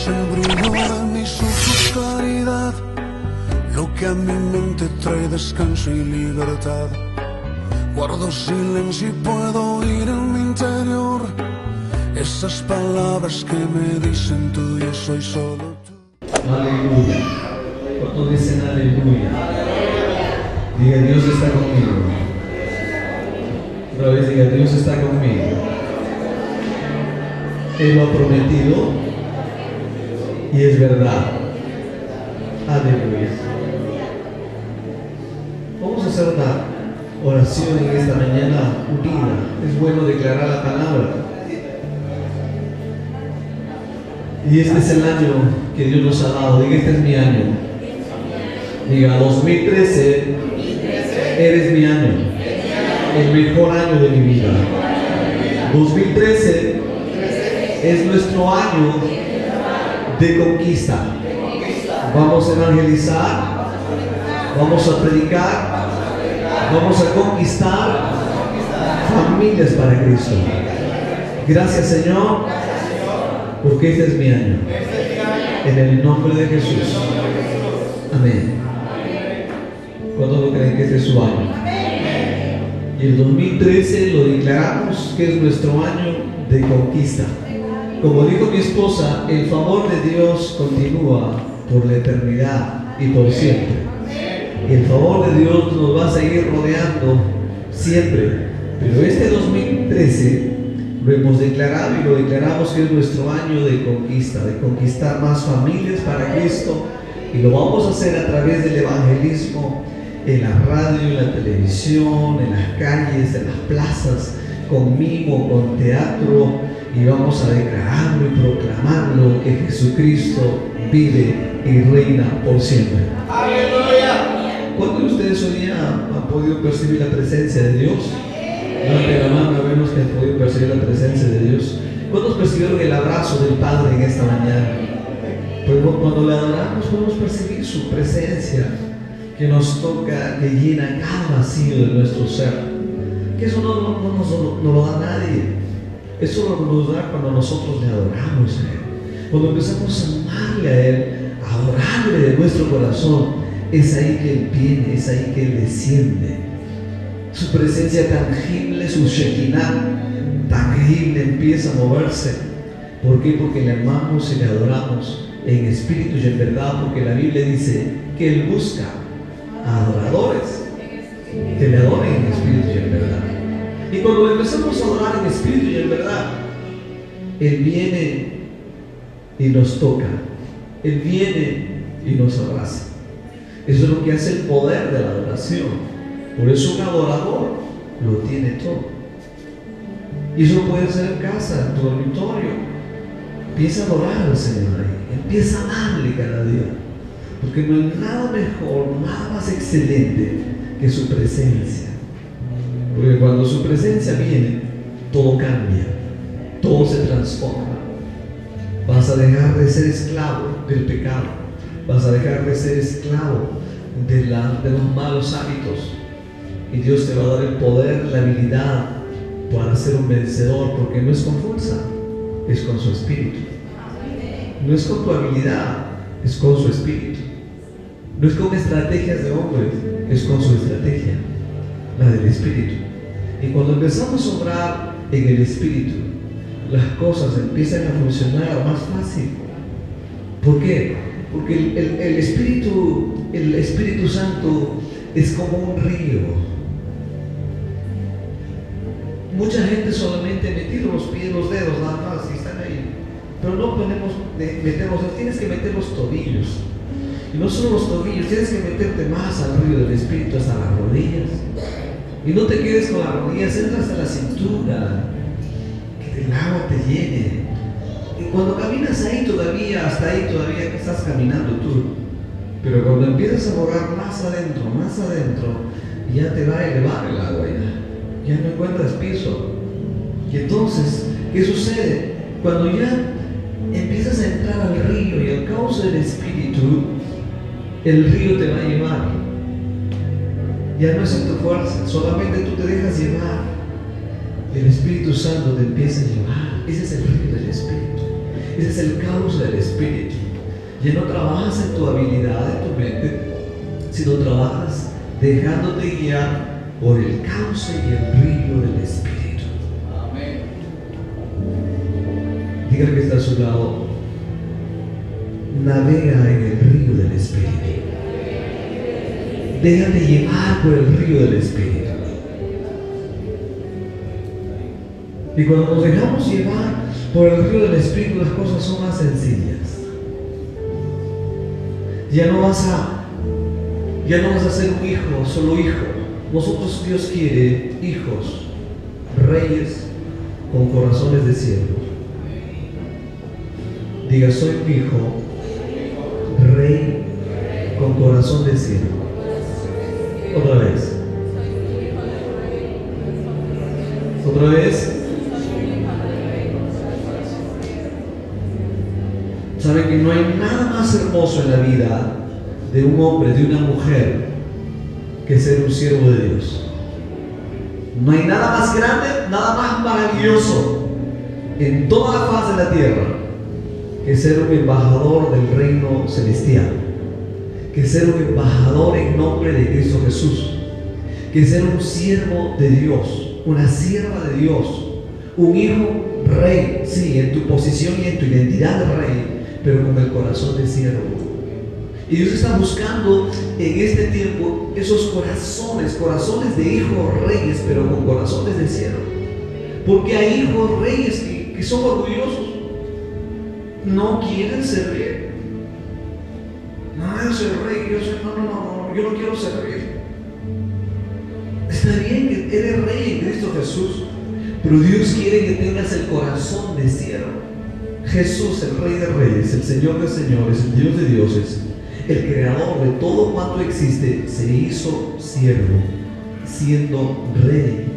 es el brillo de mis ojos, claridad, lo que a mi mente trae descanso y libertad. Guardo silencio y puedo oír en mi interior esas palabras que me dicen tú, yo soy solo tú. Aleluya. ¿Cuántos dicen aleluya? Diga, Dios está conmigo. Otra vez diga, Dios está conmigo. Él lo ha prometido y es verdad. Aleluya. Vamos a hacer una oración en esta mañana unida. Es bueno declarar la palabra. Y este es el año que Dios nos ha dado. Diga, este es mi año. Diga, 2013, eres mi año. El mejor año de mi vida. 2013 es nuestro año de conquista. Vamos a evangelizar, vamos a predicar, vamos a conquistar familias para Cristo. Gracias, Señor, porque este es mi año. En el nombre de Jesús. Amén. ¿Cuántos lo creen que este es su año? Y el 2013 lo declaramos que es nuestro año de conquista. Como dijo mi esposa, el favor de Dios continúa por la eternidad y por siempre. Y el favor de Dios nos va a seguir rodeando siempre. Pero este 2013 lo hemos declarado y lo declaramos que es nuestro año de conquista, de conquistar más familias para Cristo. Y lo vamos a hacer a través del evangelismo, en la radio, en la televisión, en las calles, en las plazas, con mimo, con teatro, y vamos a declararlo y proclamarlo que Jesucristo vive y reina por siempre. ¡Aleluya! ¿Cuántos de ustedes hoy día han podido percibir la presencia de Dios? Levante la mano, vemos que han podido percibir la presencia de Dios. ¿Cuántos percibieron el abrazo del Padre en esta mañana? Pues cuando le adoramos podemos percibir su presencia, que nos toca, que llena cada vacío de nuestro ser. Que eso no lo da nadie. Eso nos da cuando nosotros le adoramos a Él. Cuando empezamos a amarle a Él, a adorarle de nuestro corazón, es ahí que Él viene, es ahí que Él desciende. Su presencia tangible, su Shekinah tangible empieza a moverse. ¿Por qué? Porque le amamos y le adoramos en espíritu y en verdad, porque la Biblia dice que Él busca a adoradores que le adoren en espíritu y en verdad. Y cuando empezamos a adorar en espíritu y en verdad, Él viene y nos toca, Él viene y nos abraza. Eso es lo que hace el poder de la adoración. Por eso un adorador lo tiene todo. Y eso puede ser en casa, en tu dormitorio. Empieza a adorar al Señor ahí, empieza a darle cada día. Porque no hay nada mejor, nada más excelente que su presencia. Porque cuando su presencia viene, todo cambia, todo se transforma. Vas a dejar de ser esclavo del pecado, vas a dejar de ser esclavo de los malos hábitos. Y Dios te va a dar el poder, la habilidad para ser un vencedor, porque no es con fuerza, es con su espíritu. No es con tu habilidad, es con su espíritu. No es con estrategias de hombres, es con su estrategia, la del espíritu. Y cuando empezamos a obrar en el espíritu, las cosas empiezan a funcionar más fácil. ¿Por qué? Porque el Espíritu Santo es como un río. Mucha gente solamente metido los pies, los dedos, nada más, y están ahí. Pero no tienes que meter los tobillos. Y no solo los tobillos, tienes que meterte más al río del Espíritu, hasta las rodillas. Y no te quedes con las rodillas, entra hasta la cintura, que el agua te llene. Y cuando caminas ahí todavía, hasta ahí todavía que estás caminando tú. Pero cuando empiezas a bogar más adentro, ya te va a elevar el agua ya no encuentras piso. Y entonces, ¿qué sucede? Cuando ya empiezas a entrar al río y al cauce del Espíritu, el río te va a llevar. Ya no es en tu fuerza, solamente tú te dejas llevar. El Espíritu Santo te empieza a llevar. Ese es el río del Espíritu. Ese es el cauce del Espíritu. Ya no trabajas en tu habilidad, en tu mente, sino trabajas dejándote guiar por el cauce y el río del Espíritu. Amén. Dígale que está a su lado: navega en el río del Espíritu. Déjate llevar por el río del Espíritu. Y cuando nos dejamos llevar por el río del Espíritu, las cosas son más sencillas. Ya no vas a ser un hijo, solo hijo. Nosotros, Dios quiere hijos, reyes con corazones de siervos. Diga: soy un hijo, rey con corazón de siervo. Otra vez. Otra vez. Saben que no hay nada más hermoso en la vida de un hombre, de una mujer, que ser un siervo de Dios. No hay nada más grande, nada más maravilloso en toda la faz de la tierra que ser un embajador del reino celestial, que ser un embajador en nombre de Cristo Jesús, que ser un siervo de Dios, una sierva de Dios, un hijo rey, sí, en tu posición y en tu identidad de rey, pero con el corazón de siervo. Y Dios está buscando en este tiempo esos corazones de hijos reyes, pero con corazones de siervo. Porque hay hijos reyes que son orgullosos, no quieren servir. No, yo soy rey, yo no quiero servir. Está bien que eres rey en Cristo Jesús, pero Dios quiere que tengas el corazón de siervo. Jesús, el Rey de Reyes, el Señor de Señores, el Dios de Dioses, el creador de todo cuanto existe, se hizo siervo, siendo rey.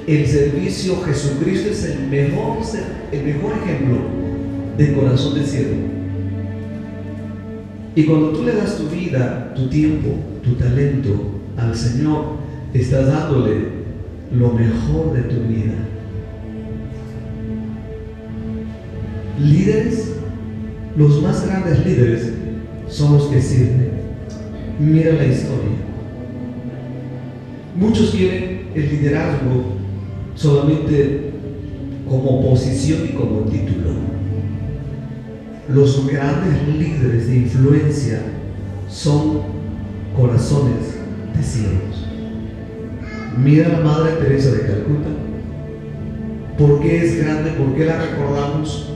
El servicio, Jesucristo es el mejor ejemplo de corazón de siervo. Y cuando tú le das tu vida, tu tiempo, tu talento al Señor, estás dándole lo mejor de tu vida. Líderes, los más grandes líderes son los que sirven. Mira la historia. Muchos quieren el liderazgo solamente como posición y como título. Los grandes líderes de influencia son corazones de siervos. Mira a la Madre Teresa de Calcuta. ¿Por qué es grande? ¿Por qué la recordamos?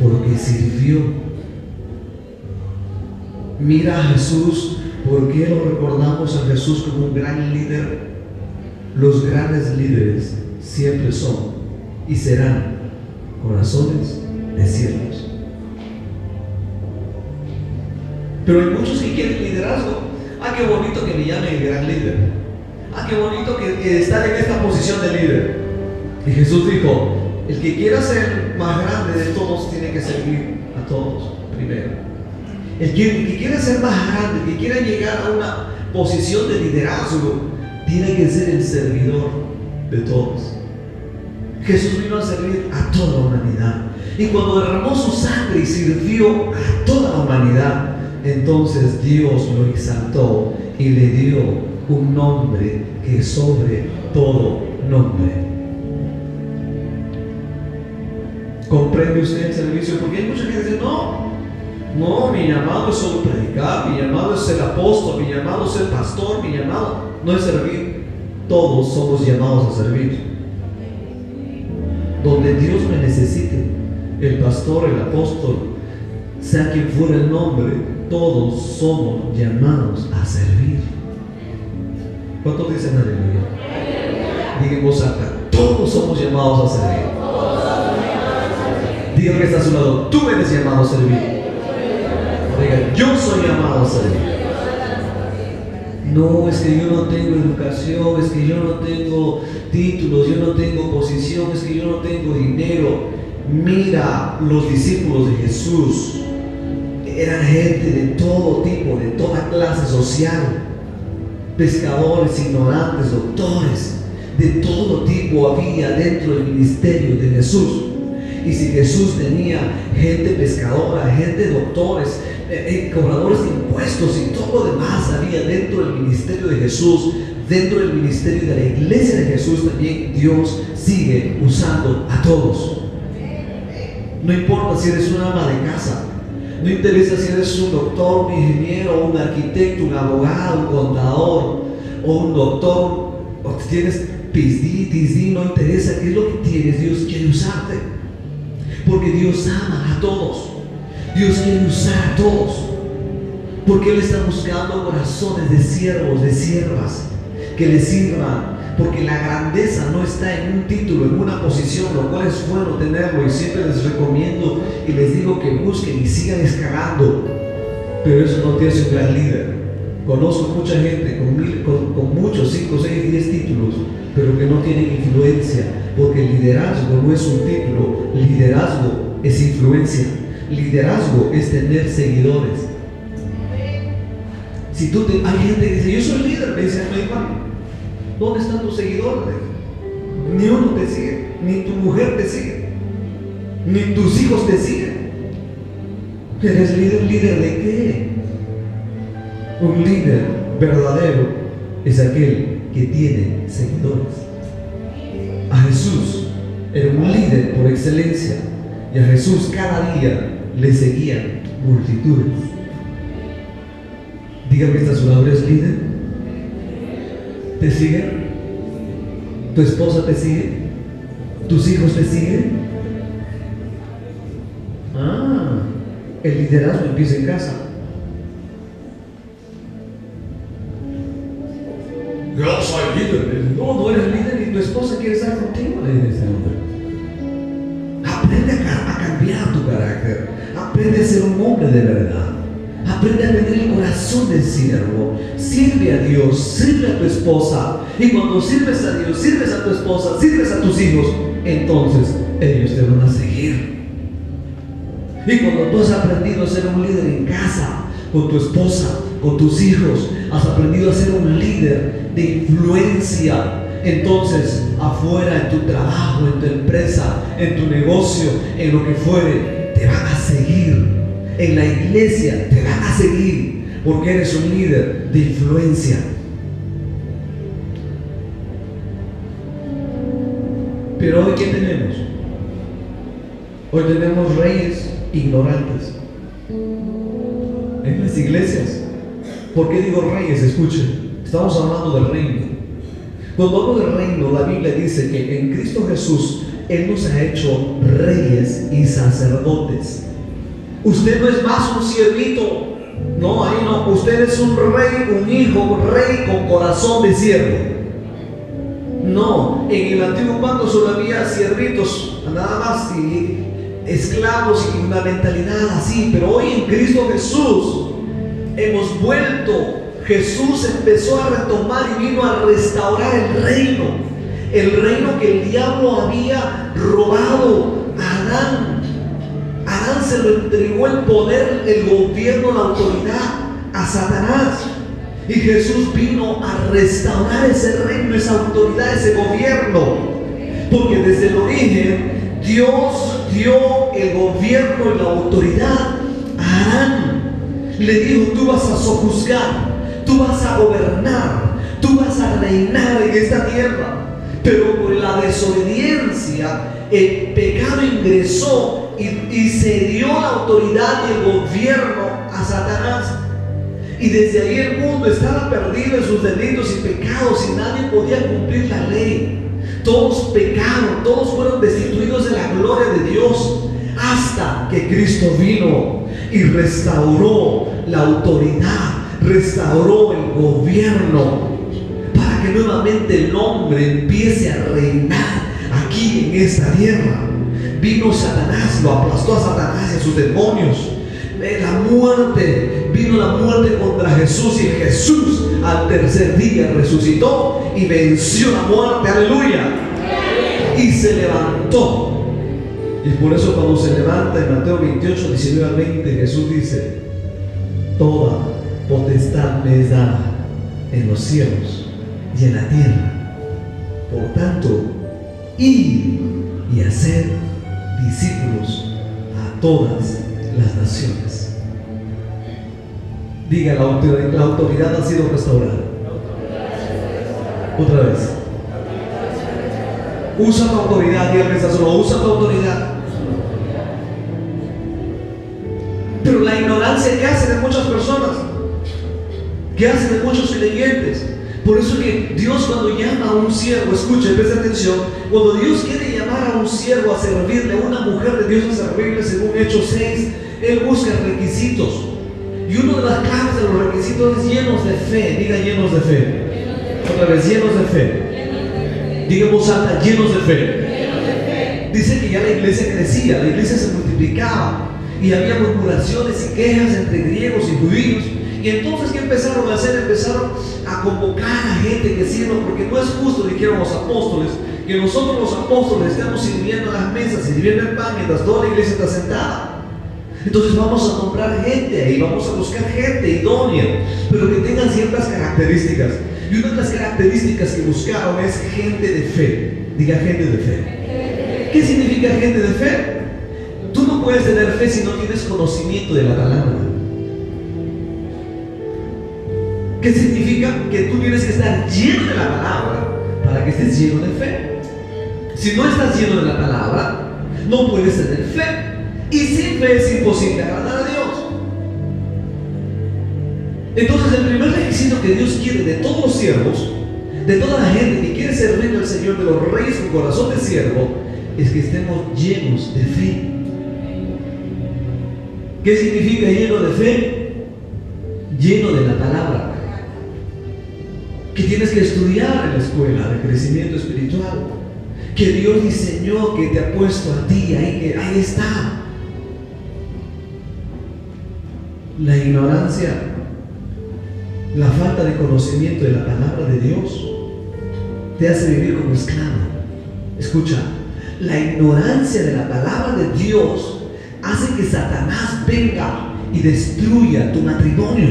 Porque sirvió. Mira a Jesús. ¿Por qué lo recordamos a Jesús como un gran líder? Los grandes líderes siempre son y serán corazones de siervos. Pero hay muchos que quieren liderazgo. Ah, qué bonito que me llamen el gran líder. Ah, qué bonito que estar en esta posición de líder. Y Jesús dijo: el que quiera ser más grande de todos tiene que servir a todos primero. El que quiera ser más grande, el que quiera llegar a una posición de liderazgo, tiene que ser el servidor de todos. Jesús vino a servir a toda la humanidad. Y cuando derramó su sangre y sirvió a toda la humanidad, entonces Dios lo exaltó y le dio un nombre que es sobre todo nombre. ¿Comprende usted el servicio? Porque hay mucha gente que dice: no, mi llamado es solo predicar, mi llamado es ser apóstol, mi llamado es ser pastor, mi llamado no es servir. Todos somos llamados a servir. Donde Dios me necesite, el pastor, el apóstol, sea quien fuera el nombre, todos somos llamados a servir. ¿Cuántos dicen aleluya? Diga en voz alta: todos somos llamados a servir. Diga que está a su lado: tú eres llamado a servir. Diga: yo soy llamado a servir. No, es que yo no tengo educación, es que yo no tengo títulos, yo no tengo posición, es que yo no tengo dinero. Mira, los discípulos de Jesús eran gente de todo tipo, de toda clase social, pescadores, ignorantes, doctores, de todo tipo había dentro del ministerio de Jesús. Y si Jesús tenía gente pescadora, gente doctores, cobradores de impuestos y todo lo demás había dentro del ministerio de Jesús, dentro del ministerio de la iglesia de Jesús, también Dios sigue usando a todos. No importa si eres una ama de casa, no interesa si eres un doctor, un ingeniero, un arquitecto, un abogado, un contador o un doctor, o tienes PhD, no interesa qué es lo que tienes, Dios quiere usarte. Porque Dios ama a todos. Dios quiere usar a todos. Porque Él está buscando corazones de siervos, de siervas que le sirvan. Porque la grandeza no está en un título, en una posición, lo cual es bueno tenerlo. Y siempre les recomiendo y les digo que busquen y sigan escalando. Pero eso no te hace un gran líder. Conozco mucha gente con muchos, 5, 6, 10 títulos, pero que no tienen influencia. Porque el liderazgo no es un título, liderazgo es influencia, liderazgo es tener seguidores. Hay gente que dice, yo soy líder, me dice, no, igual, ¿dónde están tus seguidores? Ni uno te sigue, ni tu mujer te sigue, ni tus hijos te siguen. ¿Eres líder? ¿Líder de qué? Un líder verdadero es aquel que tiene seguidores. A Jesús era un líder por excelencia, y a Jesús cada día le seguían multitudes. Dígame, ¿esta su labor es líder? ¿Te siguen? ¿Tu esposa te sigue? ¿Tus hijos te siguen? El liderazgo empieza en casa. Yo soy líder. No eres líder y tu esposa quiere estar contigo, le dice este hombre. Aprende a cambiar tu carácter. Aprende a ser un hombre de verdad. Aprende a tener el corazón del siervo. Sirve a Dios, sirve a tu esposa. Y cuando sirves a Dios, sirves a tu esposa, sirves a tus hijos, entonces ellos te van a seguir. Y cuando tú has aprendido a ser un líder en casa, con tu esposa, con tus hijos, has aprendido a ser un líder de influencia, entonces afuera, en tu trabajo, en tu empresa, en tu negocio, en lo que fuere, te van a seguir. En la iglesia te van a seguir, porque eres un líder de influencia. Pero hoy, ¿qué tenemos? Hoy tenemos reyes ignorantes en las iglesias. ¿Por qué digo reyes? Escuchen, estamos hablando del reino. Cuando hablo del reino, la Biblia dice que en Cristo Jesús Él nos ha hecho reyes y sacerdotes. Usted no es más un siervito, no, ahí no. Usted es un rey, un hijo, un rey con corazón de siervo. No, en el antiguo pacto solo había siervitos, nada más, y esclavos y una mentalidad así. Pero hoy en Cristo Jesús hemos vuelto. Jesús empezó a retomar y vino a restaurar el reino que el diablo había robado a Adán. Adán se lo entregó el poder, el gobierno, la autoridad a Satanás. Y Jesús vino a restaurar ese reino, esa autoridad, ese gobierno. Porque desde el origen Dios dio el gobierno y la autoridad a Adán. Le dijo, tú vas a sojuzgar, tú vas a gobernar, tú vas a reinar en esta tierra. Pero por la desobediencia, el pecado ingresó y se dio la autoridad y el gobierno a Satanás. Y desde ahí el mundo estaba perdido en sus delitos y pecados, y nadie podía cumplir la ley. Todos pecaron, todos fueron destituidos de la gloria de Dios, hasta que Cristo vino y restauró la autoridad, restauró el gobierno, para que nuevamente el hombre empiece a reinar aquí en esta tierra. Vino Satanás, lo aplastó a Satanás y a sus demonios. La muerte, vino la muerte contra Jesús, y Jesús al tercer día resucitó y venció la muerte, aleluya, y se levantó. Y por eso cuando se levanta en Mateo 28, 19 al 20, Jesús dice, toda potestad me es dada en los cielos y en la tierra. Por tanto, id y hacer discípulos a todas las naciones. Diga, la autoridad ha sido restaurada. Otra vez. Usa tu autoridad, y el solo usa tu autoridad. Pero la ignorancia, ¿qué hace de muchas personas? ¿Qué hace de muchos creyentes? Por eso que Dios, cuando llama a un siervo, escuche, presta atención, cuando Dios quiere llamar a un siervo a servirle, a una mujer de Dios a servirle, según Hechos 6, Él busca requisitos. Y uno de las claves de los requisitos es llenos de fe. Diga, llenos de fe. Otra vez, llenos de fe. Diga en voz alta, llenos de fe. Dice que ya la iglesia crecía, la iglesia se multiplicaba, y había murmuraciones y quejas entre griegos y judíos. Y entonces, ¿qué empezaron a hacer? Empezaron a convocar a gente que sirva, porque no es justo, dijeron los apóstoles, que nosotros los apóstoles estamos sirviendo a las mesas y sirviendo el pan mientras toda la iglesia está sentada. Entonces vamos a comprar gente ahí, vamos a buscar gente idónea, pero que tengan ciertas características. Y una de las características que buscaron es gente de fe. Diga, gente de fe. ¿Qué significa gente de fe? Tú no puedes tener fe si no tienes conocimiento de la palabra. ¿Qué significa? Que tú tienes que estar lleno de la palabra para que estés lleno de fe. Si no estás lleno de la palabra, no puedes tener fe. Y sin fe es imposible agradar a Dios. Entonces, el primer requisito que Dios quiere de todos los siervos, de toda la gente que quiere servir al Señor, de los reyes con corazón de siervo, es que estemos llenos de fe. ¿Qué significa lleno de fe? Lleno de la palabra. Que tienes que estudiar en la escuela de crecimiento espiritual, que Dios diseñó, que te ha puesto a ti, ahí está. La ignorancia, la falta de conocimiento de la palabra de Dios te hace vivir como esclavo. Escucha, la ignorancia de la palabra de Dios hace que Satanás venga y destruya tu matrimonio.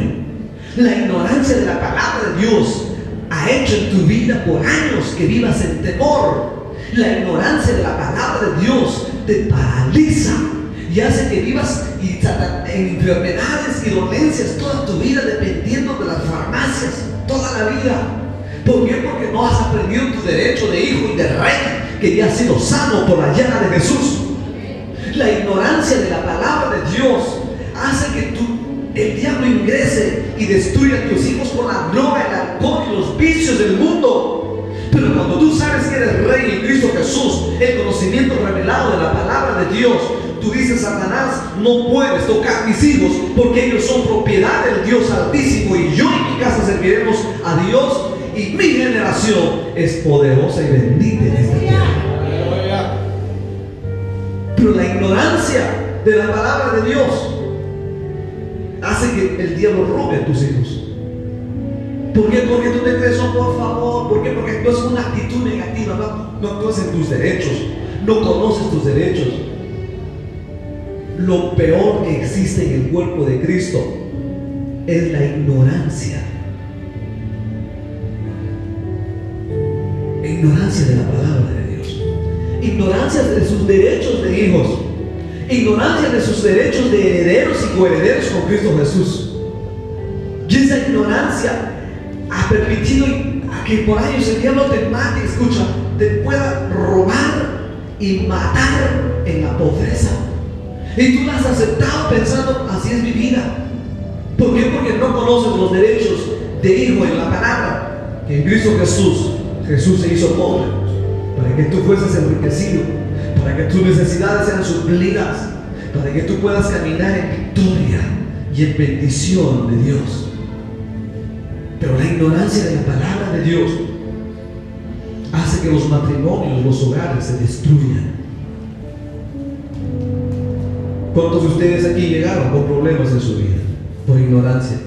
La ignorancia de la palabra de Dios ha hecho en tu vida por años que vivas en temor. La ignorancia de la palabra de Dios te paraliza y hace que vivas en enfermedades y dolencias toda tu vida, dependiendo de las farmacias toda la vida. ¿Por qué? Porque no has aprendido tu derecho de hijo y de rey, que ya has sido sano por la llaga de Jesús. La ignorancia de la palabra de Dios hace que el diablo ingrese y destruya a tus hijos con la droga, el alcohol y los vicios del mundo. Pero cuando tú sabes que eres rey en Cristo Jesús, el conocimiento revelado de la palabra de Dios, tú dices: Satanás, no puedes tocar mis hijos, porque ellos son propiedad del Dios Altísimo, y yo y mi casa serviremos a Dios, y mi generación es poderosa y bendita en esta tierra. Pero la ignorancia de la palabra de Dios hace que el diablo robe a tus hijos. ¿Por qué? Porque tú te crees, por favor. ¿Por qué? Porque actúas con una actitud negativa, no actúas en tus derechos, no conoces tus derechos. Lo peor que existe en el cuerpo de Cristo es la ignorancia. Ignorancia de la palabra de Dios, ignorancia de sus derechos de hijos, ignorancia de sus derechos de herederos y coherederos con Cristo Jesús. Y esa ignorancia ha permitido que por años el diablo te mate, escucha, te pueda robar y matar en la pobreza. Y tú la has aceptado pensando: así es mi vida. ¿Por qué? Porque no conoces los derechos de hijo en la palabra, que en Cristo Jesús se hizo pobre para que tú fueses enriquecido, para que tus necesidades sean suplidas, para que tú puedas caminar en victoria y en bendición de Dios. Pero la ignorancia de la palabra de Dios hace que los matrimonios, los hogares se destruyan. ¿Cuántos de ustedes aquí llegaron con problemas en su vida por ignorancia?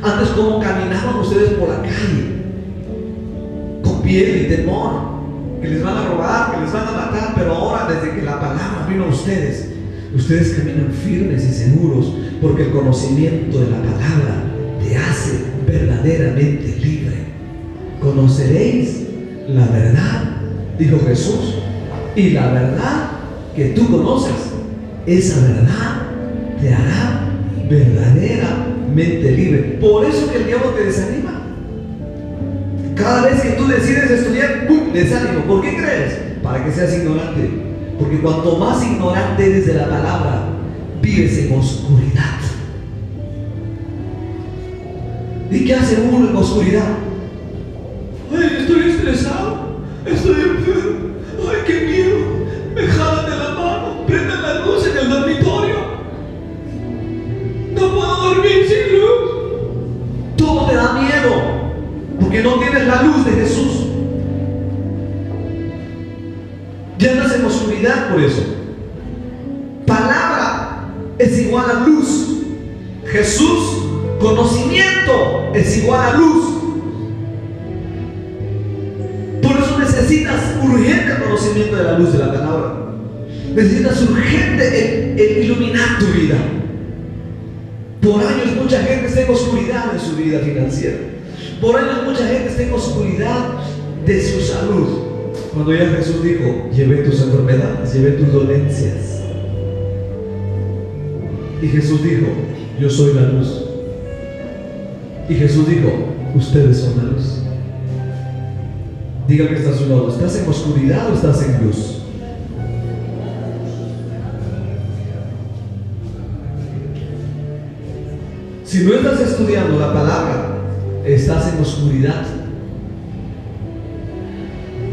Antes, ¿cómo caminaban ustedes por la calle? Con miedo y temor, que les van a robar, que les van a matar. Pero ahora, desde que la palabra vino a ustedes caminan firmes y seguros, porque el conocimiento de la palabra te hace verdaderamente libre. Conoceréis la verdad, dijo Jesús, y la verdad que tú conoces, esa verdad te hará verdaderamente libre. Por eso que el diablo te desanima. Cada vez que tú decides estudiar, ¡pum!, desánimo. ¿Por qué crees? Para que seas ignorante. Porque cuanto más ignorante eres de la palabra, vives en oscuridad. ¿Y qué hace uno en oscuridad? Ay, estoy estresado, estoy enfermo, ay, qué miedo, me jalan de la mano, prenden la luz en el dormitorio, no puedo dormir sin luz. Todo te da miedo, porque no tienes la luz de Jesús. Ya andas en oscuridad por eso. Palabra es igual a luz. Jesús, conocimiento es igual a luz. Por eso necesitas urgente conocimiento de la luz de la palabra. Necesitas urgente el iluminar tu vida. Por años mucha gente está en oscuridad de su vida financiera. Por años mucha gente está en oscuridad de su salud. Cuando ya Jesús dijo, llevé tus enfermedades, llevé tus dolencias. Y Jesús dijo, yo soy la luz. Y Jesús dijo, ustedes son la luz. Dígame que está a su lado, ¿estás en oscuridad o estás en luz? Si no estás estudiando la palabra, estás en oscuridad.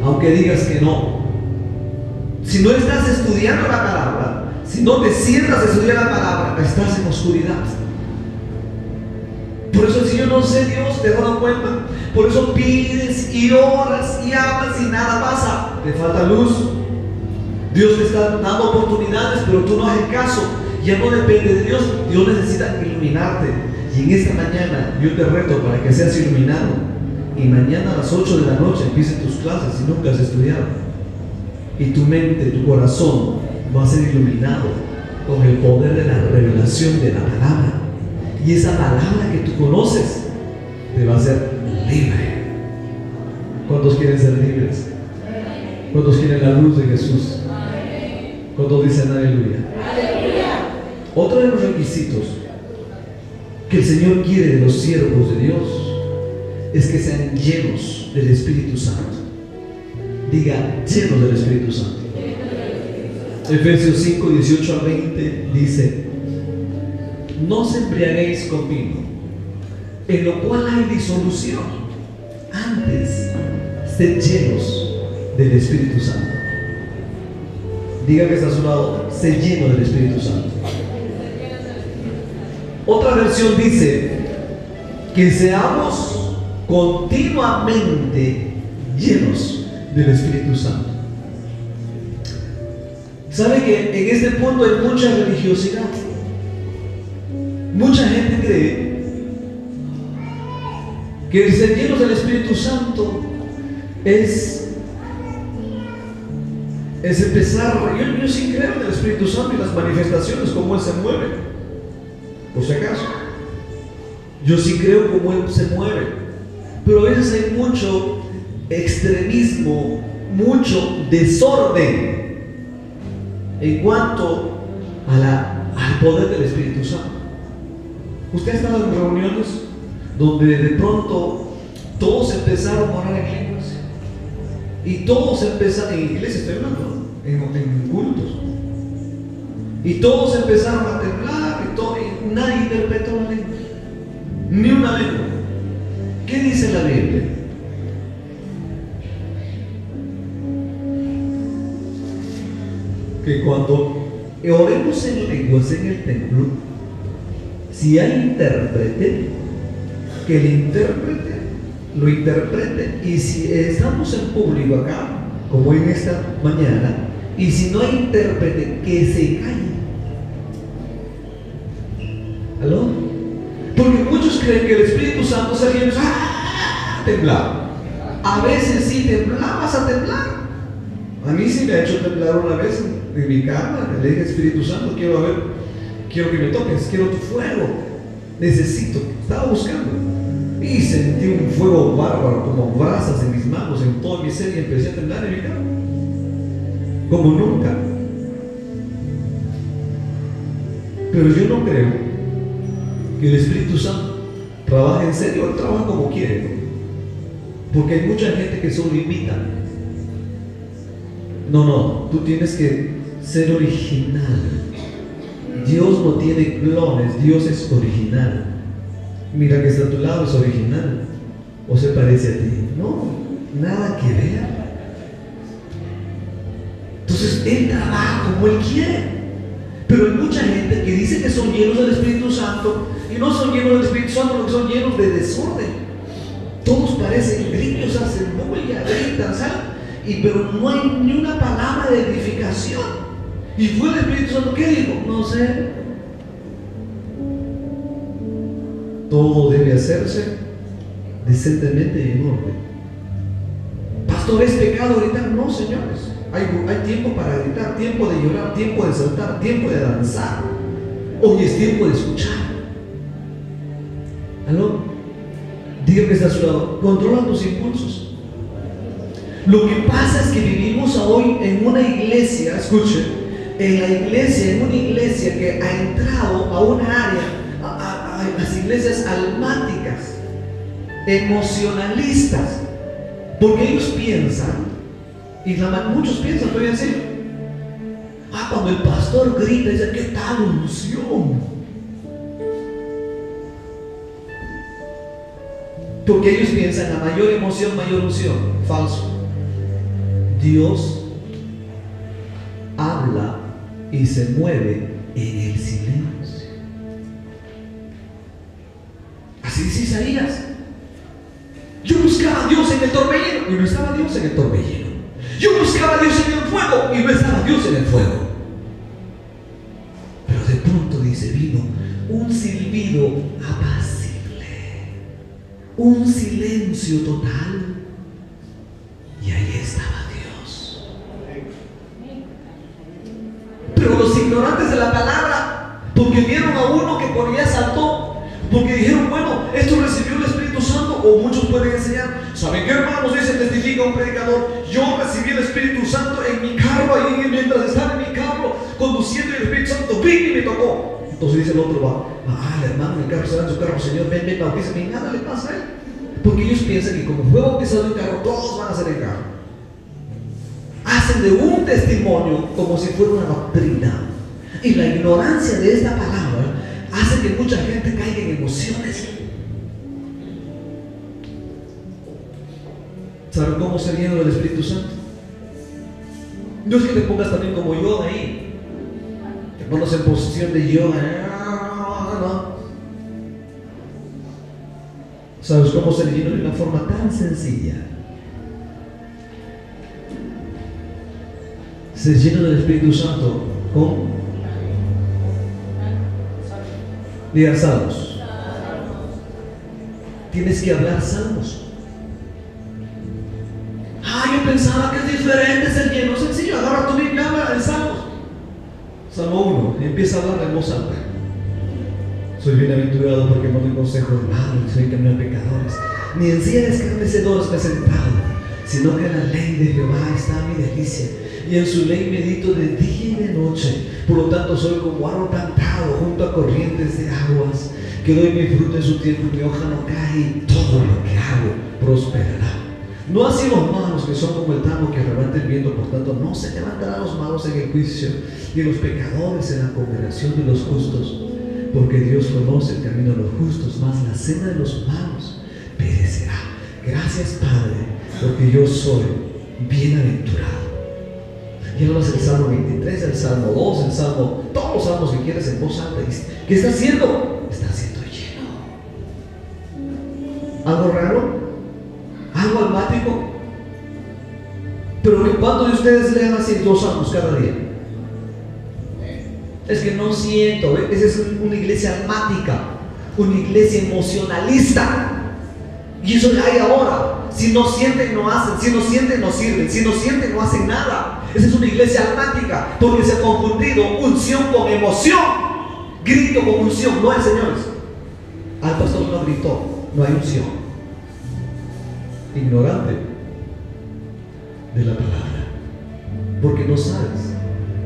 Aunque digas que no. Si no estás estudiando la palabra, si no te sientas a estudiar la palabra, estás en oscuridad. Por eso si yo no sé Dios, te das cuenta. Por eso pides y oras y hablas y nada pasa. Te falta luz. Dios te está dando oportunidades, pero tú no haces caso. Ya no depende de Dios. Dios necesita iluminarte. Y en esta mañana yo te reto para que seas iluminado. Y mañana a las 8 de la noche empiecen tus clases si nunca has estudiado. Y tu mente, tu corazón va a ser iluminado con el poder de la revelación de la palabra. Y esa palabra que tú conoces te va a hacer libre. ¿Cuántos quieren ser libres? ¿Cuántos quieren la luz de Jesús? ¿Cuántos dicen aleluya? Otro de los requisitos que el Señor quiere de los siervos de Dios es que sean llenos del Espíritu Santo. Diga, llenos del Espíritu Santo. Efesios 5, 18 al 20 dice, no os embriaguéis con vino, en lo cual hay disolución. Antes, sed llenos del Espíritu Santo. Diga que está a su lado, sed lleno del Espíritu Santo. Otra versión dice que seamos continuamente llenos del Espíritu Santo. ¿Sabe que en este punto hay mucha religiosidad? Mucha gente cree que el ser llenos del Espíritu Santo es empezar. Yo sí creo en el Espíritu Santo y las manifestaciones, cómo Él se mueve, por si acaso. Yo sí creo cómo Él se mueve, pero a veces hay mucho extremismo, mucho desorden en cuanto al poder del Espíritu Santo. Usted ha estado en reuniones donde de pronto todos empezaron a orar en lenguas y todos empezaron, en iglesia estoy hablando, en cultos, y todos empezaron a temblar y nadie interpretó la lengua, ni una lengua. ¿Qué dice la Biblia? Que cuando oremos en lenguas en el templo, si hay intérprete, que el intérprete lo interprete. Y si estamos en público acá, como en esta mañana, y si no hay intérprete, que se calle. ¿Aló? Porque muchos creen que el Espíritu Santo se viene a temblar. A veces sí temblar, vas a temblar. A mí sí me ha hecho temblar una vez en mi cama. Le dije, Espíritu Santo, quiero que me toques, quiero tu fuego, necesito, estaba buscando. Y sentí un fuego bárbaro, como brasas en mis manos, en todo mi ser, y empecé a temblar en mi cama, como nunca. Pero yo no creo que el Espíritu Santo trabaje en serio. Él trabaja como quiere, ¿no? Porque hay mucha gente que solo imita. No, tú tienes que ser original. Dios no tiene clones, Dios es original. Mira que está a tu lado, es original. ¿O se parece a ti? No, nada que ver. Entonces Él trabaja como Él quiere. Pero hay mucha gente que dice que son llenos del Espíritu Santo y no son llenos del Espíritu Santo, porque son llenos de desorden. Todos parecen grillos, hacen bulla, gritan, ¿sabes? Pero no hay ni una palabra de edificación. Y fue el Espíritu Santo, ¿qué dijo? No sé. Todo debe hacerse decentemente y en orden. Pastor, ¿es pecado gritar? No, señores. Hay tiempo para gritar, tiempo de llorar, tiempo de saltar, tiempo de danzar. Hoy es tiempo de escuchar. ¿Aló? Diga que está a su lado. Controla tus impulsos. Lo que pasa es que vivimos hoy en una iglesia, escuchen, en una iglesia que ha entrado a una área, a las iglesias almáticas, emocionalistas, porque ellos piensan, y muchos piensan, todavía así, cuando el pastor grita, dice, ¿qué tal unción? Porque ellos piensan, a mayor emoción, mayor unción. Falso. Dios habla y se mueve en el silencio. Así dice Isaías. Yo buscaba a Dios en el torbellino y no estaba Dios en el torbellino. Yo buscaba a Dios en el fuego y no estaba Dios en el fuego. Pero de pronto dice, vino un silbido apacible, un silencio total, y ahí estaba Dios. Pero los ignorantes de la palabra, porque vieron a uno que por allá saltó, porque dijeron, bueno, esto recibió el Espíritu Santo, o muchos pueden enseñar, ¿saben qué, hermanos? Dice, testifica un predicador, yo recibí el Espíritu Santo en mi carro, ahí mientras estaba en mi carro conduciendo, y el Espíritu Santo vino y me tocó. Entonces dice el otro, el hermano en el carro, está en su carro, Señor, ven, bautízame, y nada le pasa a él, porque ellos piensan que como fue bautizado en carro, todos van a ser en carro. Hacen de un testimonio como si fuera una doctrina, y la ignorancia de esta palabra hace que mucha gente caiga en emociones. ¿Saben cómo se llena del Espíritu Santo? No es que te pongas también como yoga ahí, te pones en posición de yoga, no. ¿Sabes cómo se llena? De una forma tan sencilla. Se llena del Espíritu Santo con digan salmos. Tienes que hablar salmos. Yo pensaba que es diferente ser lleno. Sencillo, agarra tu Biblia, habla en salmos. Salmo 1, empieza a hablar en voz alta. Soy bienaventurado porque no doy consejo de malos, ni soy camino de pecadores, ni en silla de escarnecedores me he sentado, sino que en la ley de Jehová está mi delicia, y en su ley medito de día y de noche. Por lo tanto soy como árbol plantado junto a corrientes de aguas, que doy mi fruto en su tiempo, mi hoja no cae, y todo lo que hago prosperará. No así los malos, que son como el tamo que arrebata el viento. Por tanto no se levantarán los malos en el juicio, ni los pecadores en la congregación de los justos, porque Dios conoce el camino de los justos, mas la senda de los malos perecerá. Gracias, Padre, porque yo soy bienaventurado. Y ahora el Salmo 23, el Salmo 2, el Salmo, todos los salmos que quieres en voz alta. ¿Qué está haciendo? Está siendo lleno. ¿Algo raro? ¿Algo almático? Pero ¿cuántos de ustedes leen así 2 salmos cada día? Es que no siento, ¿eh? Esa es una iglesia almática, una iglesia emocionalista. Y eso hay ahora. Si no sienten, no hacen. Si no sienten, no sirven. Si no sienten, no hacen nada. Esa es una iglesia almática, porque se ha confundido unción con emoción, grito con unción. No es, señores. Al pastor no gritó, no hay unción. Ignorante de la palabra, porque no sabes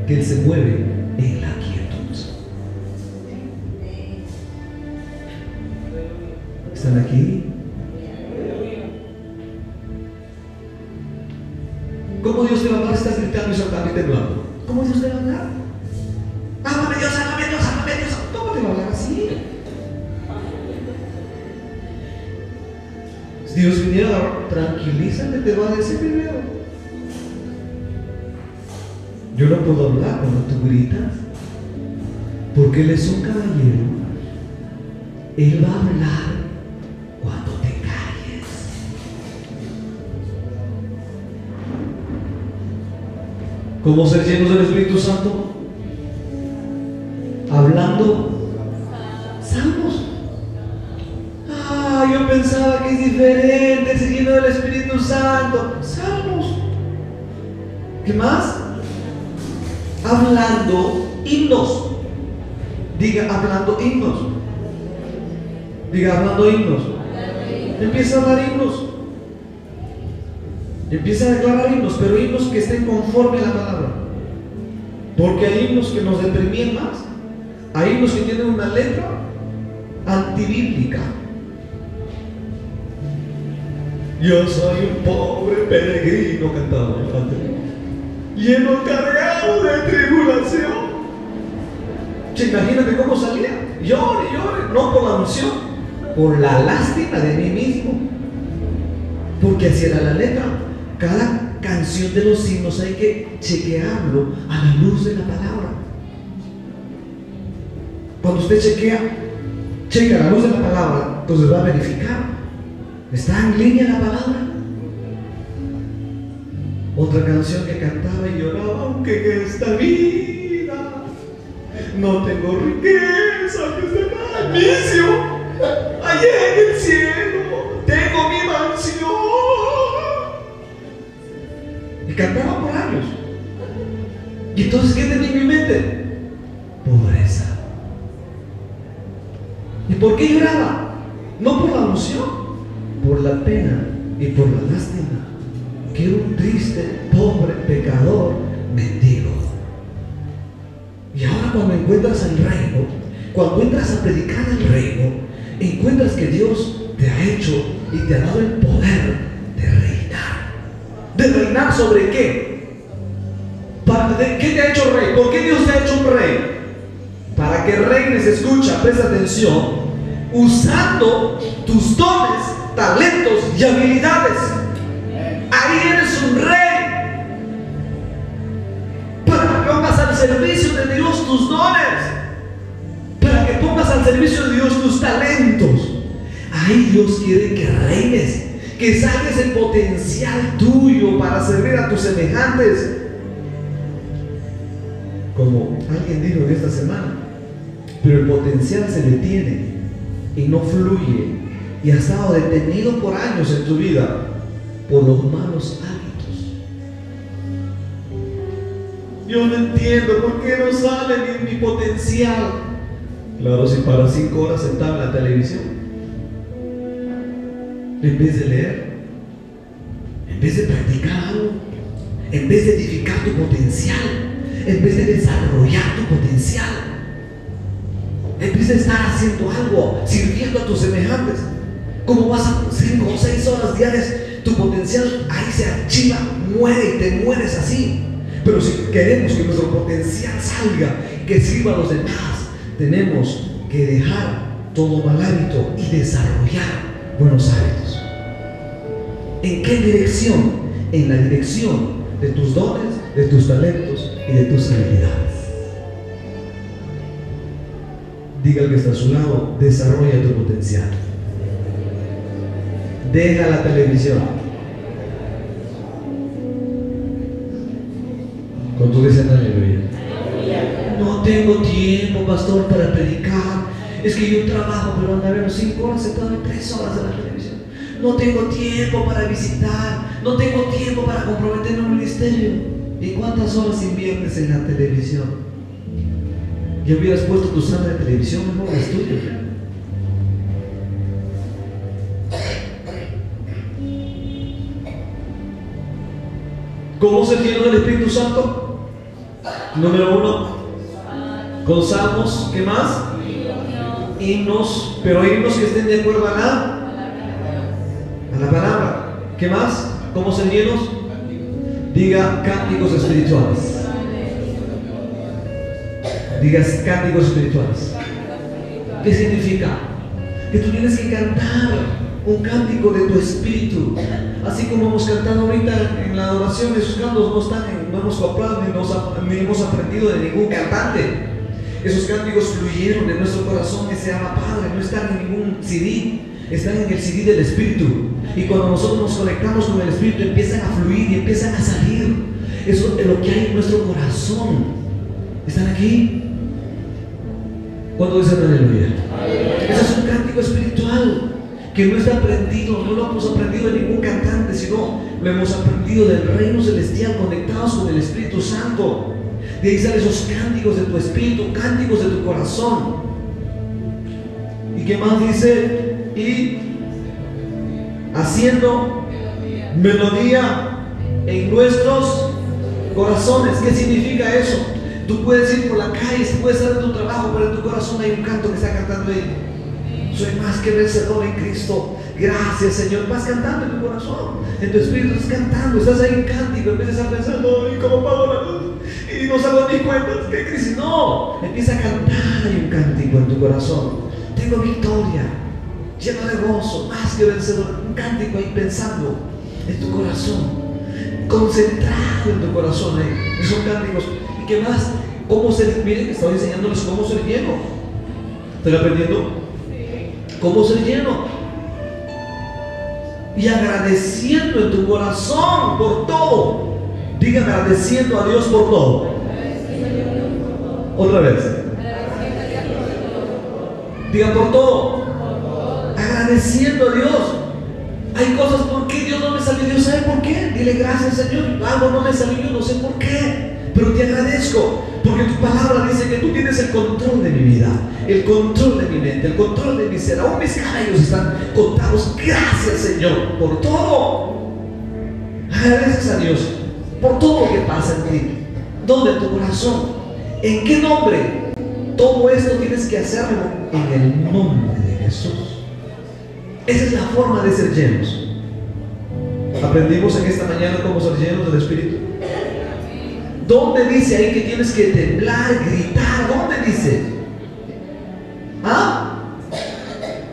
que Él se mueve en la quietud. ¿Están aquí? ¿Cómo Dios te va a hablar? Estás gritando y saltando y temblando. ¿Cómo Dios te va a hablar? Ámame Dios, ámame Dios, ámame Dios. ¿Cómo te va a hablar así? Si Dios viniera, tranquilízate, te va a decir primero. Yo no puedo hablar cuando tú gritas, porque Él es un caballero. Él va a hablar cuando te calles. ¿Cómo ser llenos del Espíritu Santo? Hablando salmos. Yo pensaba que es diferente ser lleno del Espíritu Santo. Salmos. ¿Qué más? Hablando himnos. Diga hablando himnos. Diga hablando himnos. Empieza a hablar himnos. Empieza a declarar himnos, pero himnos que estén conforme a la palabra. Porque hay himnos que nos deprimían más. Hay himnos que tienen una letra antibíblica. Yo soy un pobre peregrino, cantaba el anterior, lleno cargado de tribulación. Imagínate cómo salía. Llore, llore, no por la unción, por la lástima de mí mismo. Porque así era la letra. Cada canción de los himnos hay que chequearlo a la luz de la palabra. Cuando usted checa a la luz de la palabra, entonces va a verificar. ¿Está en línea la palabra? Otra canción que cantaba y lloraba, aunque en esta vida no tengo riqueza que es de malicio, allá en el cielo tengo mi mansión. Y cantaba por años. Y entonces, ¿qué tenía en mi mente? Pobreza. ¿Y por qué lloraba? No por la unción, por la pena y por la lástima, que era un triste, pobre, pecador, mendigo. Y ahora cuando encuentras el reino, cuando entras a predicar el reino, encuentras que Dios te ha hecho y te ha dado el poder de reinar. ¿De reinar sobre qué? ¿Qué te ha hecho rey? ¿Por qué Dios te ha hecho un rey? Para que reines, escucha, presta atención, usando tus dones, talentos y habilidades. Ahí eres un rey, para que pongas al servicio de Dios tus dones, para que pongas al servicio de Dios tus talentos. Ahí Dios quiere que reines, que saques el potencial tuyo para servir a tus semejantes. Como alguien dijo en esta semana, pero el potencial se detiene y no fluye, y ha estado detenido por años en tu vida por los malos hábitos. Yo no entiendo por qué no sale mi potencial. Claro, si para 5 horas sentado en la televisión, en vez de leer, en vez de practicar algo, en vez de edificar tu potencial, en vez de desarrollar tu potencial, en vez de estar haciendo algo, sirviendo a tus semejantes, ¿cómo vas a 5 o 6 horas diarias? Tu potencial ahí se archiva, muere y te mueres así. Pero si queremos que nuestro potencial salga, que sirva a los demás, tenemos que dejar todo mal hábito y desarrollar buenos hábitos. ¿En qué dirección? En la dirección de tus dones, de tus talentos y de tus habilidades. Diga al que está a su lado, desarrolla tu potencial. Deja la televisión. Cuando tú dices aleluya. No tengo tiempo, pastor, para predicar. Es que yo trabajo, pero ando a ver 5 horas sentado en 3 horas en la televisión. No tengo tiempo para visitar. No tengo tiempo para comprometerme en un ministerio. ¿Y cuántas horas inviertes en la televisión? Ya hubieras puesto tu sala de televisión, mejor es tuyo. ¿Cómo ser lleno del Espíritu Santo? Número 1, con salmos. ¿Qué más? Himnos, pero himnos que estén de acuerdo a la palabra. ¿Qué más? ¿Cómo ser llenos? Diga cánticos espirituales. Digas cánticos espirituales. ¿Qué significa? Que tú tienes que cantar un cántico de tu espíritu, así como hemos cantado ahorita en la adoración. Esos cantos no hemos copiado ni hemos aprendido de ningún cantante. Esos cánticos fluyeron de nuestro corazón que se llama Padre. No están en ningún CD, están en el CD del Espíritu. Y cuando nosotros nos conectamos con el Espíritu, empiezan a fluir y empiezan a salir. Eso es lo que hay en nuestro corazón. ¿Están aquí? ¿Cuándo dicen aleluya? Ese es un cántico espiritual que no está aprendido, no lo hemos aprendido de ningún cantante, sino lo hemos aprendido del reino celestial, conectados con el Espíritu Santo. De ahí salen esos cánticos de tu espíritu, cánticos de tu corazón. ¿Y qué más dice? Y haciendo melodía en nuestros corazones. ¿Qué significa eso? Tú puedes ir por la calle, puedes estar en tu trabajo, pero en tu corazón hay un canto que está cantando ahí. Soy más que vencedor en Cristo. Gracias, Señor. Vas cantando en tu corazón, en tu espíritu estás cantando, estás ahí en cántico. Empiezas a pensar, no, ¿y cómo pago la luz? Y no salgo mis cuentas, ¿qué crisis? No, empieza a cantar. Hay un cántico en tu corazón. Tengo victoria, lleno de gozo, más que vencedor. Un cántico ahí pensando en tu corazón, concentrado en tu corazón ahí. Esos cánticos. ¿Y qué más? ¿Cómo ser? Miren, estoy enseñándoles cómo ser lleno. ¿Estoy aprendiendo? ¿Cómo ser lleno? Y agradeciendo en tu corazón por todo. Diga agradeciendo a Dios por todo. Otra vez. Diga por todo. Agradeciendo a Dios. Hay cosas, ¿por qué Dios no me salió? Dios sabe por qué. Dile gracias, Señor. Algo no me salió, yo no sé por qué, pero te agradezco, porque tu palabra dice que tú tienes el control de mi vida, el control de mi mente, el control de mi ser. Aún mis cabellos están contados. Gracias, Señor, por todo. Agradeces a Dios por todo lo que pasa en ti. ¿Dónde? En tu corazón. ¿En qué nombre? Todo esto tienes que hacerlo en el nombre de Jesús. Esa es la forma de ser llenos. Aprendimos en esta mañana cómo ser llenos del Espíritu. ¿Dónde dice ahí que tienes que temblar, gritar? ¿Dónde dice? ¿Ah?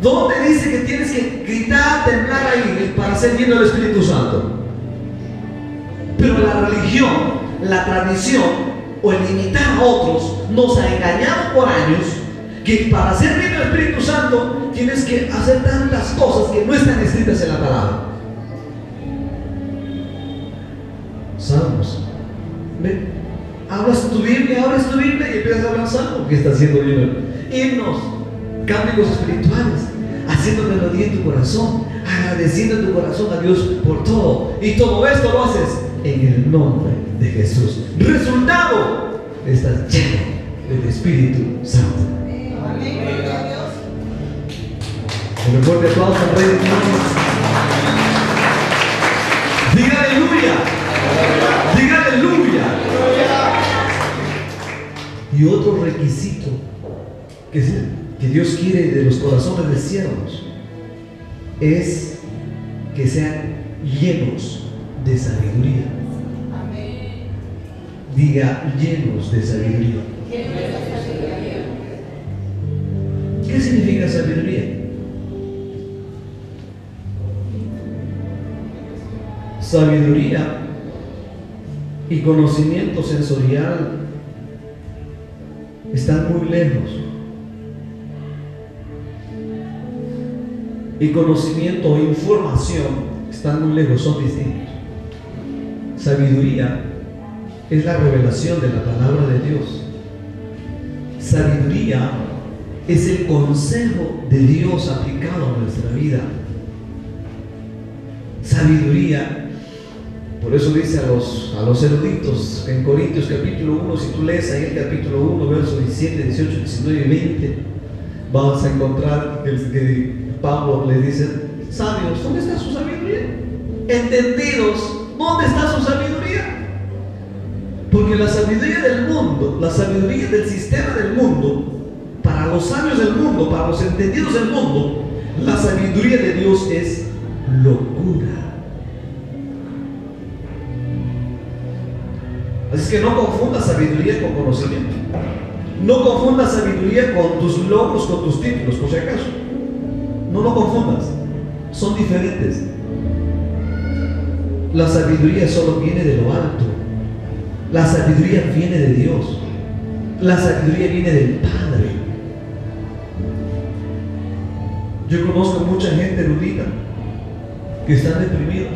¿Dónde dice que tienes que gritar, temblar ahí para ser lleno del Espíritu Santo? Pero la religión, la tradición o el imitar a otros nos ha engañado por años que para ser lleno del Espíritu Santo tienes que hacer tantas cosas que no están escritas en la palabra. Salmos. Abres tu Biblia y empiezas a hablar salmo, que está haciendo bien. Himnos, cánticos espirituales, haciendo melodía en tu corazón, agradeciendo en tu corazón a Dios por todo. Y todo esto lo haces en el nombre de Jesús. Resultado, estás lleno del Espíritu Santo. Un fuerte aplauso al Rey de Dios. Diga aleluya. Diga aleluya. Y otro requisito que Dios quiere de los corazones de siervos es que sean llenos de sabiduría. Diga llenos de sabiduría. ¿Qué significa sabiduría? Sabiduría y conocimiento sensorial están muy lejos. Y conocimiento o información están muy lejos, son distintos. Sabiduría es la revelación de la palabra de Dios. Sabiduría es el consejo de Dios aplicado a nuestra vida. Sabiduría, por eso dice a los eruditos en Corintios capítulo 1, si tú lees ahí el capítulo 1, versos 17, 18, 19 y 20, vas a encontrar que Pablo le dice: sabios, ¿dónde está su sabiduría? Entendidos, ¿dónde está su sabiduría? Porque la sabiduría del mundo, la sabiduría del sistema del mundo, para los sabios del mundo, para los entendidos del mundo, la sabiduría de Dios es locura. Así que no confundas sabiduría con conocimiento. No confundas sabiduría con tus logros, con tus títulos, por si acaso. No lo confundas. Son diferentes. La sabiduría solo viene de lo alto. La sabiduría viene de Dios. La sabiduría viene del Padre. Yo conozco mucha gente erudita que están deprimidos.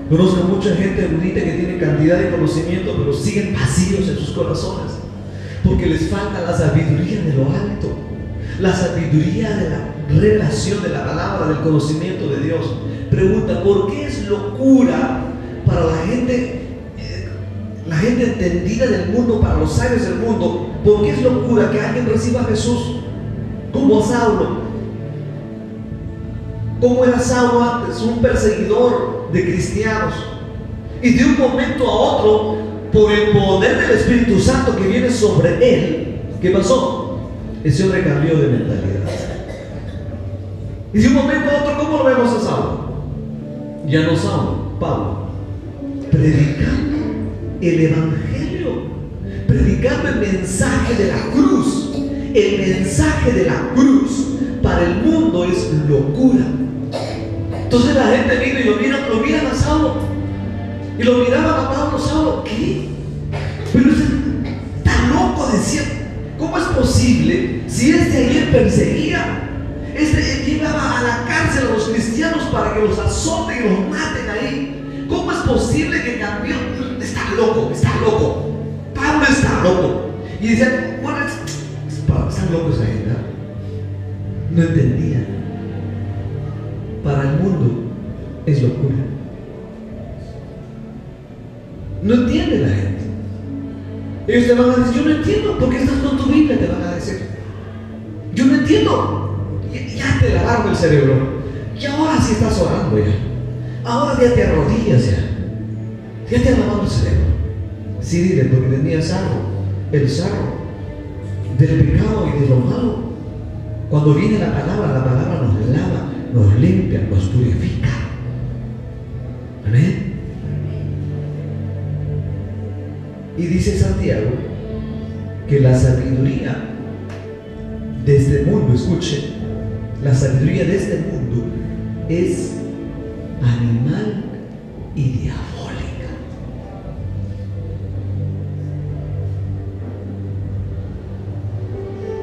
Conozco mucha gente erudita que tiene cantidad de conocimiento, pero siguen vacíos en sus corazones, porque les falta la sabiduría de lo alto, la sabiduría de la revelación de la palabra, del conocimiento de Dios. Pregunta: ¿por qué es locura para la gente entendida del mundo, para los sabios del mundo? ¿Por qué es locura que alguien reciba a Jesús como Saulo? ¿Cómo era Saulo antes? Un perseguidor de cristianos. Y de un momento a otro, por el poder del Espíritu Santo que viene sobre él, ¿qué pasó? Ese hombre cambió de mentalidad. Y de un momento a otro, ¿cómo lo vemos a Saulo? Ya no Saulo, Pablo, predicando el Evangelio, predicando el mensaje de la cruz. El mensaje de la cruz para el mundo es locura. Entonces la gente vino y lo miran a Saulo, y lo miraban a Pablo. Saulo, ¿qué? Pero está loco, decía. ¿Cómo es posible si ayer perseguía? Llevaba a la cárcel a los cristianos para que los azoten y los maten ahí. ¿Cómo es posible que cambió? Está loco, está loco. Pablo está loco. Y decían, bueno, están locos ahí, ¿verdad? No entendían. Para el mundo es locura. No entiende la gente. Ellos te van a decir: yo no entiendo, ¿por qué estás con tu Biblia? Te van a decir: yo no entiendo. Ya te lavaron el cerebro. Y ahora sí estás orando ya. Ahora ya te arrodillas ya. Ya te han lavado el cerebro. Sí, dile, porque tenía el sarro del pecado y de lo malo. Cuando viene la palabra nos lava, nos limpia, nos purifica. Amén. Y dice Santiago que la sabiduría de este mundo, escuche, la sabiduría de este mundo es animal y diabólica.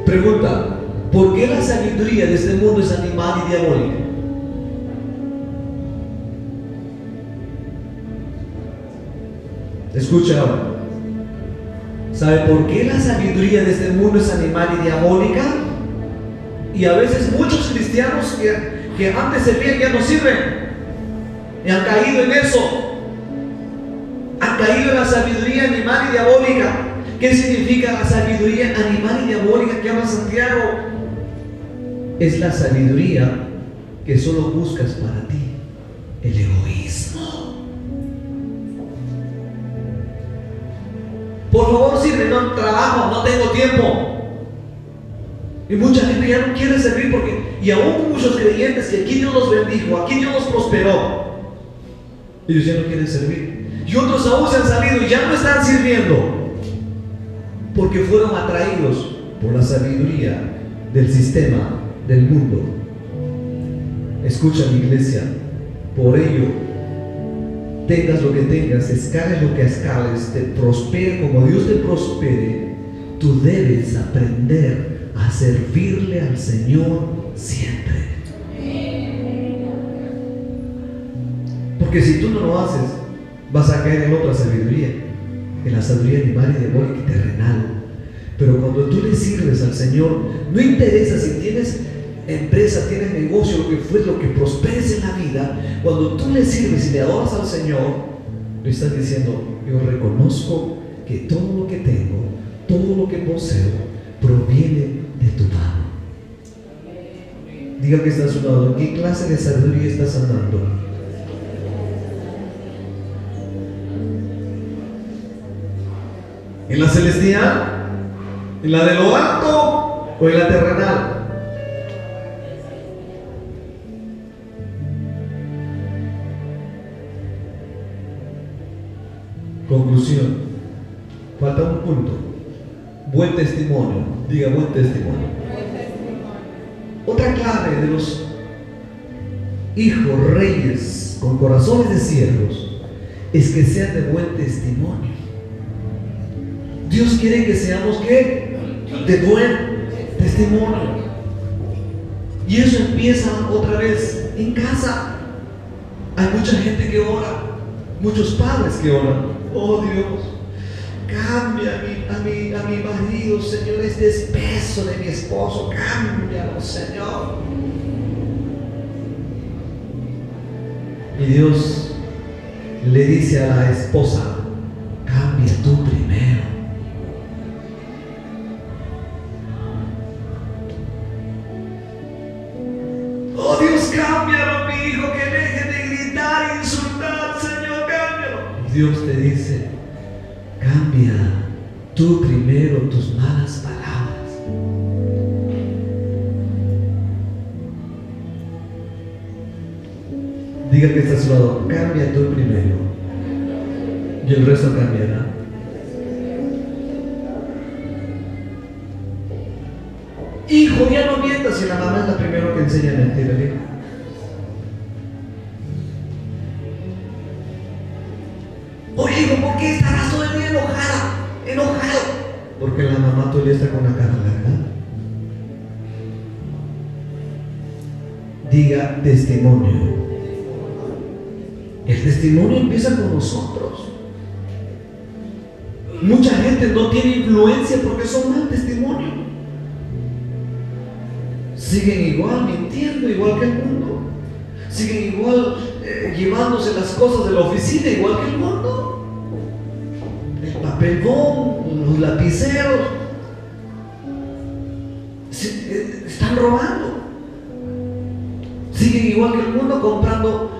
Pregunta: ¿por qué la sabiduría de este mundo es animal y diabólica? Escucha ahora. ¿Sabe por qué la sabiduría de este mundo es animal y diabólica? Y a veces muchos cristianos que antes servían ya no sirven. Y han caído en eso. Han caído en la sabiduría animal y diabólica. ¿Qué significa la sabiduría animal y diabólica que habla Santiago? Es la sabiduría que solo buscas para ti, el egoísmo. Por favor, sirve, no trabajo, no tengo tiempo. Y mucha gente ya no quiere servir y aún muchos creyentes que aquí Dios los bendijo, aquí Dios los prosperó, ellos ya no quieren servir. Y otros aún se han salido y ya no están sirviendo porque fueron atraídos por la sabiduría del sistema del mundo. Escucha, mi iglesia, por ello, tengas lo que tengas, escales lo que escales, te prospere como Dios te prospere, tú debes aprender a servirle al Señor siempre. Porque si tú no lo haces, vas a caer en otra sabiduría, en la sabiduría animal y diabólica y terrenal. Pero cuando tú le sirves al Señor, no interesa si tienes empresa, tienes negocio, lo que prosperes en la vida. Cuando tú le sirves y le adoras al Señor, le estás diciendo: yo reconozco que todo lo que tengo, todo lo que poseo, proviene de tu mano. Diga que está a su lado: ¿en qué clase de sabiduría estás andando? ¿En la celestial? ¿En la de lo alto o en la terrenal? Conclusión. Falta un punto. Buen testimonio. Diga buen testimonio. Otra clave de los hijos reyes con corazones de siervos es que sean de buen testimonio. Dios quiere que seamos ¿qué? De buen testimonio. Y eso empieza otra vez en casa. Hay mucha gente que ora, muchos padres que oran. Oh Dios, cambia a mi marido, Señor, este espeso de mi esposo, cámbialo, Señor. Y Dios le dice a la esposa, cambia tú primero. Oh Dios, cámbialo, mi hijo, que deje de gritar e insultar, Señor, cámbialo. Dios te dice, cambia tú primero tus malas palabras. Diga que está a su lado, cambia tú primero y el resto cambiará. Hijo, ya no mientas si la mamá es la primera que enseña a mentir al hijo. Oye, hijo, ¿por qué estarás todo el día enojado? Porque la mamá todavía está con la cara larga. Diga testimonio. El testimonio empieza con nosotros. Mucha gente no tiene influencia porque son mal testimonio. Siguen igual mintiendo, igual que el mundo. Siguen igual llevándose las cosas de la oficina, igual que el mundo. El papel bond, los lapiceros, están robando. Siguen igual que el mundo comprando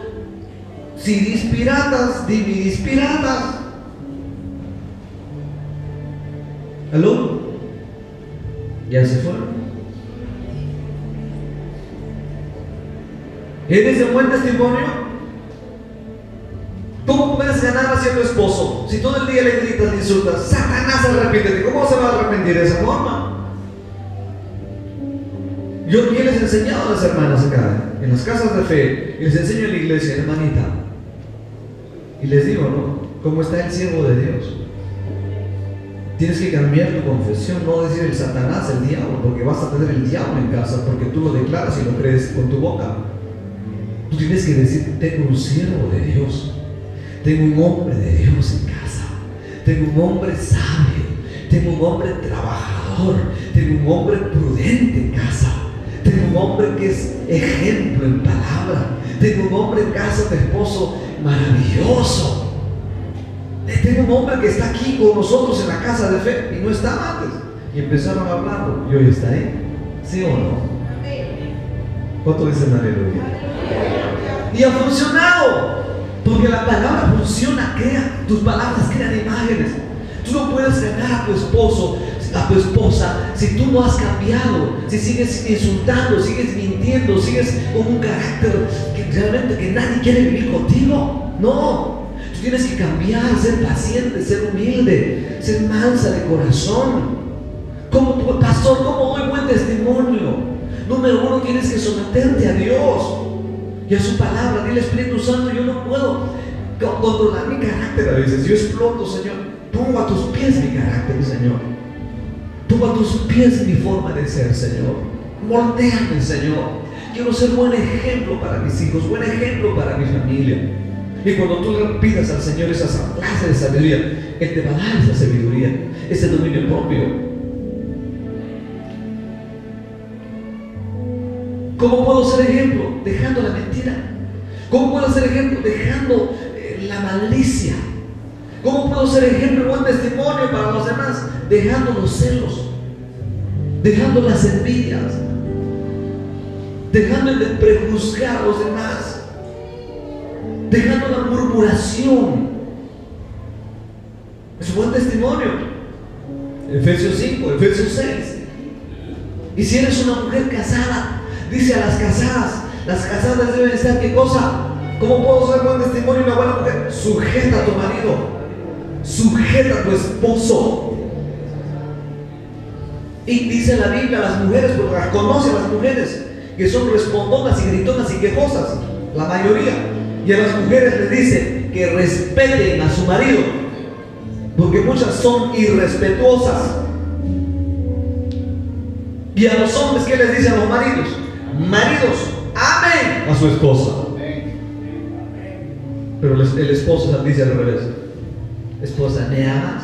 CDs piratas, DVDs piratas. ¿Aló? ¿Ya se fueron? ¿Eres de buen testimonio? ¿Cómo puedes ganar hacia tu esposo si todo el día le gritas, le insultas? Satanás, arrepiéntete. ¿Cómo se va a arrepentir de esa forma? Yo les he enseñado a las hermanas acá, en las casas de fe, y les enseño en la iglesia, hermanita, y les digo, ¿no? ¿Cómo está el siervo de Dios? Tienes que cambiar tu confesión, no decir el Satanás, el diablo, porque vas a tener el diablo en casa, porque tú lo declaras y lo crees con tu boca. Tú tienes que decir, tengo un siervo de Dios, tengo un hombre de Dios en casa, tengo un hombre sabio, tengo un hombre trabajador, tengo un hombre prudente en casa, tengo un hombre que es ejemplo en palabra, tengo un hombre en casa de esposo maravilloso. Tengo un hombre que está aquí con nosotros en la casa de fe y no estaba antes. Y empezaron a hablarlo y hoy está ahí. ¿Sí o no? ¿Cuánto dicen aleluya? Y ha funcionado. Porque la palabra funciona, tus palabras crean imágenes. Tú no puedes ganar a tu esposo, a tu esposa, si tú no has cambiado, si sigues insultando, sigues mintiendo, sigues con un carácter que realmente que nadie quiere vivir contigo. No. Tú tienes que cambiar, ser paciente, ser humilde, ser mansa de corazón. Como pastor, ¿cómo doy buen testimonio? Número uno, tienes que someterte a Dios y a su palabra. Dile, Espíritu Santo, yo no puedo controlar mi carácter a veces. Yo exploto, Señor. Pongo a tus pies mi carácter, Señor. Pongo a tus pies mi forma de ser, Señor. Moldeame, Señor. Quiero ser buen ejemplo para mis hijos, buen ejemplo para mi familia. Y cuando tú le pidas al Señor esa clase de sabiduría, Él te va a dar esa sabiduría, ese dominio propio. ¿Cómo puedo ser ejemplo? Dejando la mentira. ¿Cómo puedo ser ejemplo? Dejando la malicia. ¿Cómo puedo ser ejemplo, buen testimonio para los demás? Dejando los celos, dejando las envidias, dejando de prejuzgar a los demás, dejando la murmuración. Es buen testimonio. Efesios 5, Efesios 6. Y si eres una mujer casada, dice a las casadas deben estar, ¿qué cosa? ¿Cómo puedo ser buen testimonio y una buena mujer? Sujeta a tu marido, sujeta a tu esposo. Y dice la Biblia a las mujeres, porque las conoce a las mujeres, que son respondonas y gritonas y quejosas, la mayoría. Y a las mujeres les dice que respeten a su marido, porque muchas son irrespetuosas. Y a los hombres, ¿qué les dice a los maridos? Maridos, amen a su esposa. Pero el esposo dice al revés: esposa, ¿me amas?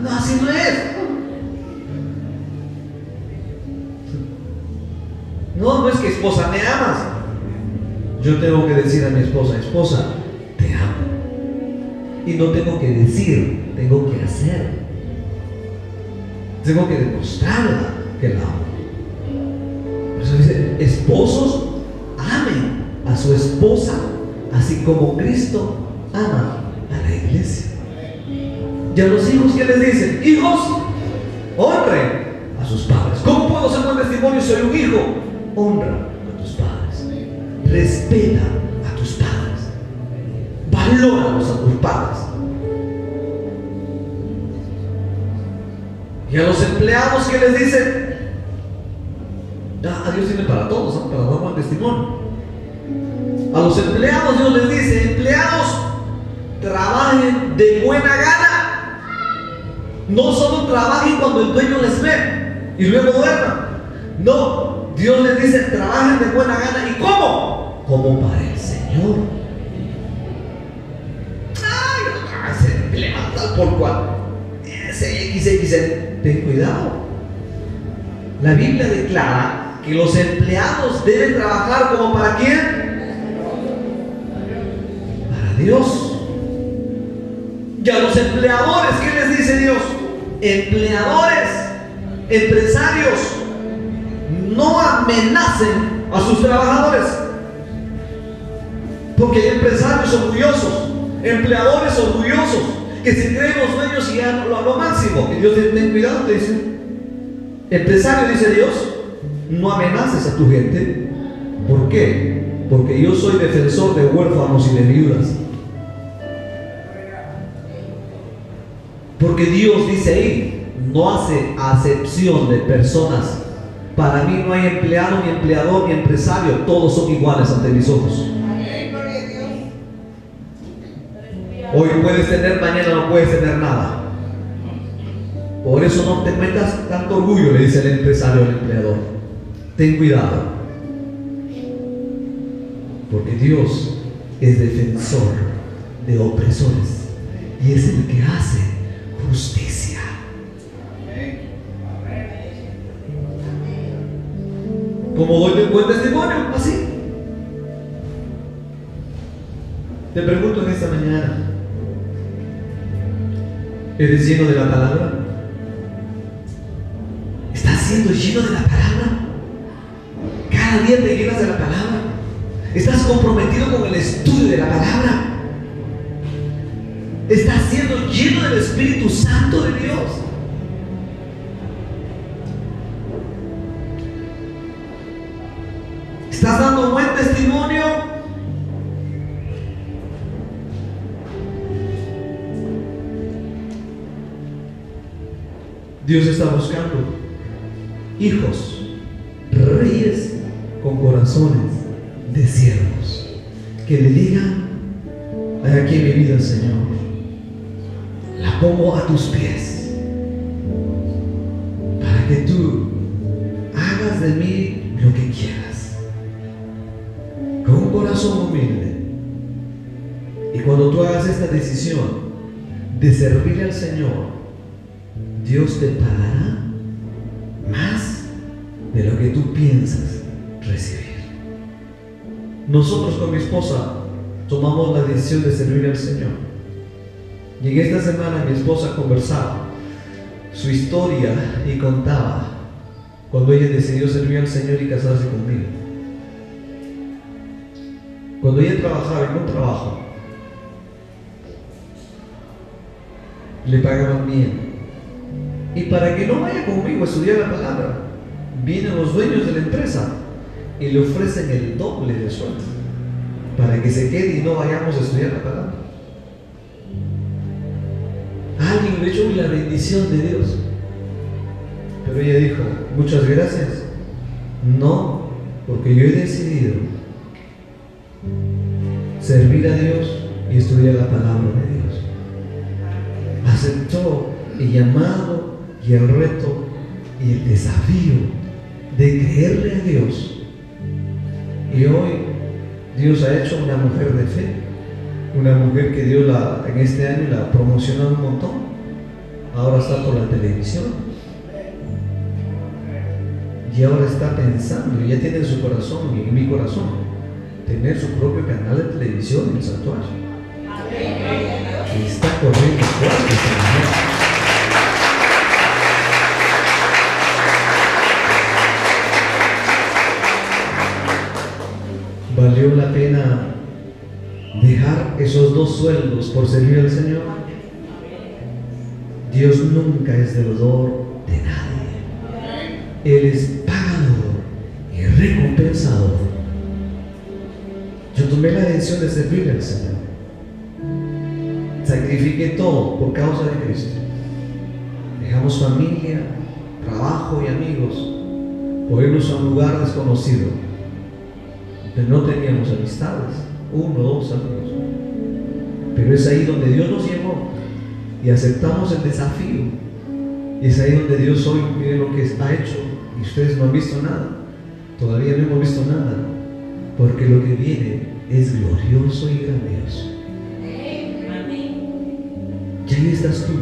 No, así no es. No es que esposa, ¿me amas? Yo tengo que decir a mi esposa: esposa, te amo. Y no tengo que decir, tengo que hacer. Tengo que demostrarla que la amo. Por eso dice: esposos, amen a su esposa, así como Cristo ama a la iglesia. Y a los hijos, ¿qué les dicen? Hijos, honren a sus padres. ¿Cómo puedo ser buen testimonio? Soy un hijo. Honra a tus padres, respeta a tus padres, valóralos a tus padres. Y a los empleados, ¿qué les dicen? A Dios tiene para todos, ¿no? Para dar buen testimonio. A los empleados Dios les dice: empleados, trabajen de buena gana. No solo trabajen cuando el dueño les ve y luego duerman. No, Dios les dice: trabajen de buena gana. ¿Y cómo? Como para el Señor. Ay, ese empleado tal por cual, ese XXL. Ten cuidado. La Biblia declara que los empleados deben trabajar como para quién. Para Dios. Y a los empleadores, ¿qué les dice Dios? Empleadores, empresarios, no amenacen a sus trabajadores, porque hay empresarios orgullosos, empleadores orgullosos, que se creen los dueños y ya lo máximo. Y Dios dice: ten cuidado, te dice. Empresario, dice Dios, no amenaces a tu gente. ¿Por qué? Porque yo soy defensor de huérfanos y de viudas. Porque Dios dice ahí, no hace acepción de personas. Para mí no hay empleado, ni empleador, ni empresario. Todos son iguales ante mis ojos. Hoy puedes tener, mañana no puedes tener nada. Por eso no te metas tanto orgullo, le dice el empresario al empleador. Ten cuidado, porque Dios es defensor de opresores y es el que hace justicia. ¿Cómo doy un buen testimonio? Así. Te pregunto en esta mañana: ¿eres lleno de la palabra? ¿Estás siendo lleno de la palabra? ¿Cada día te llenas de la palabra? ¿Estás comprometido con el estudio de la palabra? ¿Estás siendo lleno del Espíritu Santo de Dios? ¿Estás dando buen testimonio? Dios está buscando hijos, reyes con corazones de siervos, que le digan: he aquí mi vida, Señor, la pongo a tus pies, para que tú hagas de mí lo que quieras, con un corazón humilde. Y cuando tú hagas esta decisión de servirle al Señor, Dios te pagará más de lo que tú piensas recibir. Nosotros con mi esposa tomamos la decisión de servir al Señor. Y en esta semana mi esposa conversaba su historia y contaba cuando ella decidió servir al Señor y casarse conmigo. Cuando ella trabajaba en un trabajo, le pagaban bien, Y para que no vaya conmigo a estudiar la palabra, vienen los dueños de la empresa y le ofrecen el doble de sueldo para que se quede y no vayamos a estudiar la palabra. Alguien le echó la bendición de Dios, pero ella dijo: muchas gracias, no, porque yo he decidido servir a Dios y estudiar la palabra de Dios. Aceptó el llamado y el reto y el desafío de creerle a Dios, y hoy Dios ha hecho una mujer de fe, una mujer que Dios en este año la ha promocionado un montón. Ahora está por la televisión y ahora está pensando, y ya tiene en su corazón y en mi corazón, tener su propio canal de televisión en el santuario. Y está corriendo fuerte esta mujer. ¿Valió la pena dejar esos 2 sueldos por servir al Señor? Dios nunca es deudor de nadie. Él es pagador y recompensador. Yo tomé la decisión de servir al Señor. Sacrifiqué todo por causa de Cristo. Dejamos familia, trabajo y amigos por irnos a un lugar desconocido, donde no teníamos amistades, 1 o 2 amigos. Pero es ahí donde Dios nos llevó y aceptamos el desafío. Y es ahí donde Dios hoy, miren lo que ha hecho, y ustedes no han visto nada, todavía no hemos visto nada, porque lo que viene es glorioso y grandioso. Y ahí estás tú.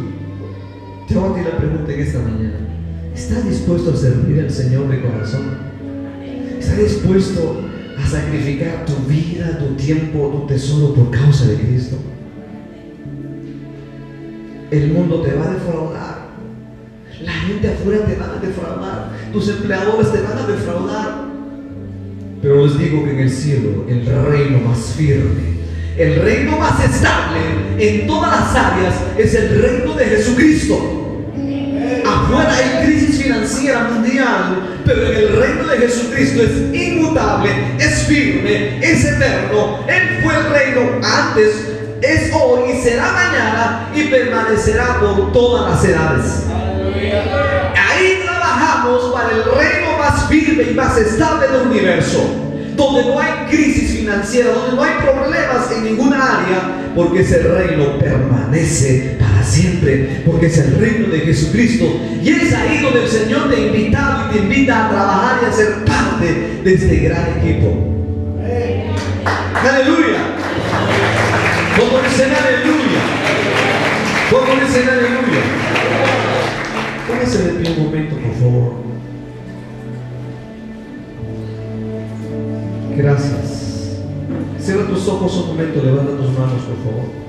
Te hago a ti la pregunta en esta mañana: ¿estás dispuesto a servir al Señor de corazón? ¿Estás dispuesto a sacrificar tu vida, tu tiempo, tu tesoro por causa de Cristo? El mundo te va a defraudar, la gente afuera te van a defraudar, tus empleadores te van a defraudar, pero les digo que en el cielo el reino más firme, el reino más estable en todas las áreas es el reino de Jesucristo. Afuera hay crisis financiera mundial, pero en el reino de Jesucristo es inmutable, es firme, es eterno. Él fue el reino antes, es hoy y será mañana y permanecerá por todas las edades. Ahí trabajamos para el reino más firme y más estable del universo, donde no hay crisis financiera, donde no hay problemas en ninguna área, porque ese reino permanece para siempre, porque es el reino de Jesucristo. Y es ahí donde el Señor te ha invitado y te invita a trabajar y a ser parte de este gran equipo. ¡Aleluya! ¿Cómo dicen aleluya? ¿Cómo dicen aleluya? Póngase de pie un momento, por favor. Gracias. Cierra tus ojos un momento, levanta tus manos, por favor.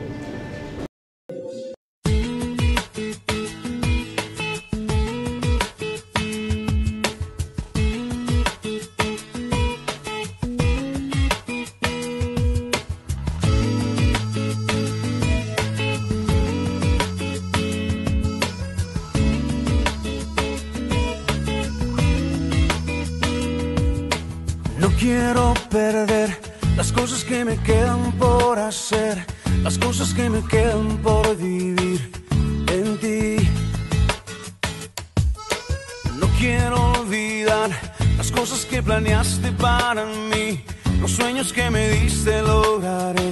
No quiero perder las cosas que me quedan por hacer, las cosas que me quedan por vivir en ti. No quiero olvidar las cosas que planeaste para mí, los sueños que me diste lograré.